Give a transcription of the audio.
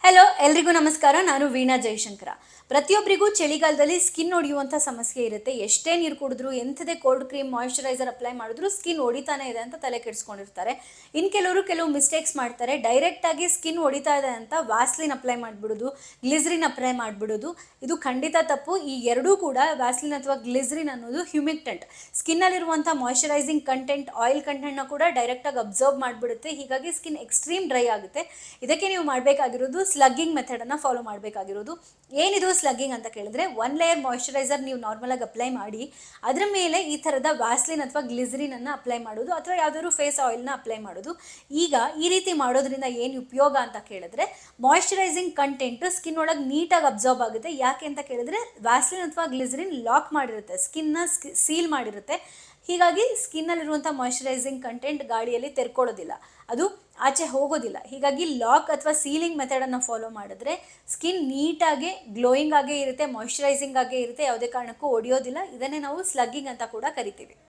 Hello ಎಲ್ರಿಗೂ ನಮಸ್ಕಾರ. ನಾನು ವೀಣಾ ಜಯಶಂಕರ. ಪ್ರತಿಯೊಬ್ಬರಿಗೂ ಚಳಿಗಾಲದಲ್ಲಿ ಸ್ಕಿನ್ ಒಡೆಯುವಂಥ ಸಮಸ್ಯೆ ಇರುತ್ತೆ. ಎಷ್ಟೇ ನೀರು ಕುಡಿದ್ರು, ಎಂಥದೇ ಕೋಲ್ಡ್ ಕ್ರೀಮ್ ಮಾಯಿಶ್ಚರೈಸರ್ ಅಪ್ಲೈ ಮಾಡಿದ್ರು ಸ್ಕಿನ್ ಹೊಡಿತಾನೆ ಇದೆ ಅಂತ ತಲೆ ಕೆಡಿಸ್ಕೊಂಡಿರ್ತಾರೆ. ಇನ್ನು ಕೆಲವು ಮಿಸ್ಟೇಕ್ಸ್ ಮಾಡ್ತಾರೆ. ಡೈರೆಕ್ಟಾಗಿ ಸ್ಕಿನ್ ಹೊಡಿತಾ ಇದೆ ಅಂತ ವ್ಯಾಸ್ಲಿನ್ ಅಪ್ಲೈ ಮಾಡಿಬಿಡೋದು, ಗ್ಲಿಸರಿನ್ ಅಪ್ಲೈ ಮಾಡಿಬಿಡೋದು. ಇದು ಖಂಡಿತ ತಪ್ಪು. ಈ ಎರಡೂ ಕೂಡ ವ್ಯಾಸ್ಲಿನ್ ಅಥವಾ ಗ್ಲಿಸರಿನ್ ಅನ್ನೋದು ಹ್ಯೂಮಿಕ್ಟೆಂಟ್, ಸ್ಕಿನ್ನಲ್ಲಿರುವಂಥ ಮಾಯಿಶ್ಚರೈಸಿಂಗ್ ಕಂಟೆಂಟ್, ಆಯಿಲ್ ಕಂಟೆಂಟ್ನ ಕೂಡ ಡೈರೆಕ್ಟಾಗಿ ಅಬ್ಸರ್ವ್ ಮಾಡಿಬಿಡುತ್ತೆ. ಹೀಗಾಗಿ ಸ್ಕಿನ್ ಎಕ್ಸ್ಟ್ರೀಮ್ ಡ್ರೈ ಆಗುತ್ತೆ. ಇದಕ್ಕೆ ನೀವು ಮಾಡಬೇಕಾಗಿರೋದು ಸ್ಲಗ್ಗಿಂಗ್ ಮೆಥಡನ್ನು ಫಾಲೋ ಮಾಡಬೇಕಾಗಿರೋದು. ಏನಿದು ಸ್ಲಗ್ಗಿಂಗ್ ಅಂತ ಕೇಳಿದ್ರೆ, 1 ಲೇಯರ್ ಮಾಯಿಶ್ಚರೈಸರ್ ನೀವು ನಾರ್ಮಲಾಗಿ ಅಪ್ಲೈ ಮಾಡಿ ಅದರ ಮೇಲೆ ಈ ಥರದ ವ್ಯಾಸ್ಲಿನ್ ಅಥವಾ ಗ್ಲಿಸರಿನನ್ನು ಅಪ್ಲೈ ಮಾಡೋದು, ಅಥವಾ ಯಾವುದಾದ್ರು ಫೇಸ್ ಆಯಿಲ್ನ ಅಪ್ಲೈ ಮಾಡೋದು. ಈಗ ಈ ರೀತಿ ಮಾಡೋದ್ರಿಂದ ಏನು ಉಪಯೋಗ ಅಂತ ಕೇಳಿದ್ರೆ, ಮಾಯಿಶ್ಚರೈಸಿಂಗ್ ಕಂಟೆಂಟು ಸ್ಕಿನ್ ಒಳಗೆ ನೀಟಾಗಿ ಅಬ್ಸರ್ವ್ ಆಗುತ್ತೆ. ಯಾಕೆ ಅಂತ ಕೇಳಿದ್ರೆ, ವ್ಯಾಸ್ಲಿನ್ ಅಥವಾ ಗ್ಲಿಸರಿನ್ ಲಾಕ್ ಮಾಡಿರುತ್ತೆ, ಸ್ಕಿನ್ನ ಸೀಲ್ ಮಾಡಿರುತ್ತೆ. ಹೀಗಾಗಿ ಸ್ಕಿನ್ನಲ್ಲಿರುವಂಥ ಮಾಯಿಶ್ಚರೈಸಿಂಗ್ ಕಂಟೆಂಟ್ ಗಾಳಿಯಲ್ಲಿ ತೆರ್ಕೊಳ್ಳೋದಿಲ್ಲ, ಅದು ಆಚೆ ಹೋಗೋದಿಲ್ಲ. ಹೀಗಾಗಿ ಲಾಕ್ ಅಥವಾ ಸೀಲಿಂಗ್ ಮೆಥಡನ್ನು ಫಾಲೋ ಮಾಡಿದ್ರೆ ಸ್ಕಿನ್ ನೀಟಾಗಿ ಗ್ಲೋಯಿಂಗ್ ಆಗೇ ಇರುತ್ತೆ, ಮಾಯಿಶ್ಚರೈಸಿಂಗ್ ಆಗೇ ಇರುತ್ತೆ, ಯಾವುದೇ ಕಾರಣಕ್ಕೂ ಒಡೆಯೋದಿಲ್ಲ. ಇದನ್ನೇ ನಾವು ಸ್ಲಗ್ಗಿಂಗ್ ಅಂತ ಕೂಡ ಕರಿತೀವಿ.